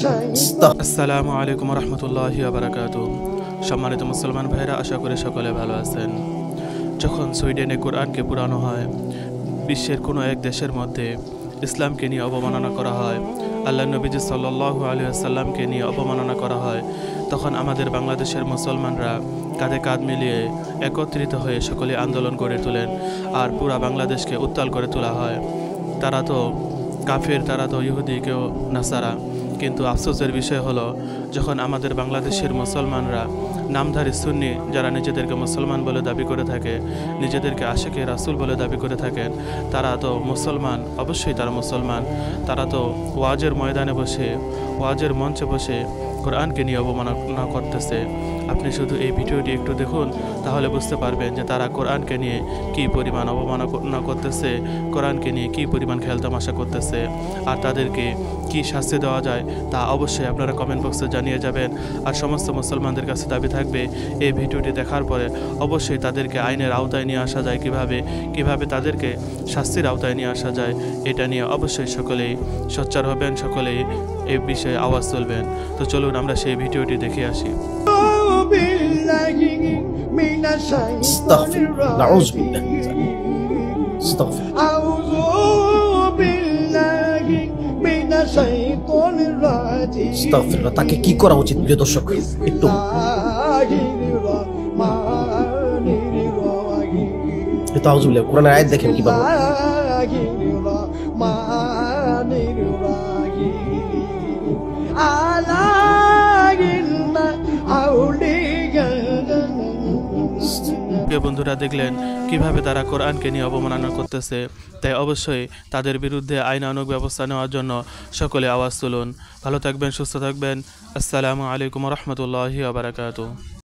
আসসালামু আলাইকুম রহমতুল্লাহি ওয়া বারাকাতুহু। সম্মানিত মুসলমান ভাইরা, আশা করি সকলে ভালো আছেন। যখন সুইডেনে কোরআনকে পুরানো হয়, বিশ্বের কোনো এক দেশের মধ্যে ইসলামকে নিয়ে অবমাননা করা হয়, আল্লাহ নবীজি সাল্লাল্লাহু আলাইহি ওয়াসাল্লামকে নিয়ে অবমাননা করা হয়, তখন আমাদের বাংলাদেশের মুসলমানরা কাঁধে কাঁধ মিলিয়ে একত্রিত হয়ে সকলে আন্দোলন গড়ে তোলেন, আর পুরা বাংলাদেশকে উত্তাল করে তোলা হয়। তারা তো কাফের, তারা তো ইহুদি, কেউ নাসারা। কিন্তু আফসোসের বিষয় হলো, যখন আমাদের বাংলাদেশের মুসলমানরা নামধারী সুন্নি, যারা নিজেদেরকে মুসলমান বলে দাবি করে থাকে, নিজেদেরকে আশিকে রাসূল বলে দাবি করে থাকেন, তারা তো মুসলমান, অবশ্যই তারা মুসলমান। তারা তো ওয়াজের ময়দানে বসে, ওয়াজের মঞ্চে বসে কোরআনকে নিয়ে অবমাননা করতেছে। আপনি শুধু এই ভিডিওটি একটু দেখুন, তাহলে বুঝতে পারবেন যে তারা কোরআনকে নিয়ে কী পরিমাণ অবমাননা করতেছে, কোরআনকে নিয়ে কী পরিমাণ খেলতামাশা করতেছে, আর তাদেরকে কী শাস্তি দেওয়া যায় তা অবশ্যই আপনারা কমেন্ট বক্সে জানিয়ে যাবেন। আর সমস্ত মুসলমানদের কাছে দাবি থাকবে, এই ভিডিওটি দেখার পরে অবশ্যই তাদেরকে আইনের আওতায় নিয়ে আসা যায়, কিভাবে তাদেরকে শাস্তির আওতায় নিয়ে আসা যায়, এটা নিয়ে অবশ্যই সকলেই সোচ্চার হবেন, সকলেই এই বিষয়ে আওয়াজ তুলবেন। তো চলুন আমরা সেই ভিডিওটি দেখে আসি। তাকে কি করা উচিত প্রিয় দর্শক? একটু কোরআনের আয়াত দেখেন কিভাবে বন্ধুরা, দেখলেন কিভাবে তারা কোরআনকে নিয়ে অবমাননা করতেছে। তাই অবশ্যই তাদের বিরুদ্ধে আইনানুগ ব্যবস্থা নেওয়ার জন্য সকলে আওয়াজ তুলুন। ভালো থাকবেন, সুস্থ থাকবেন। আসসালামু আলাইকুম রহমতুল্লাহি ওয়া বারাকাতুহু।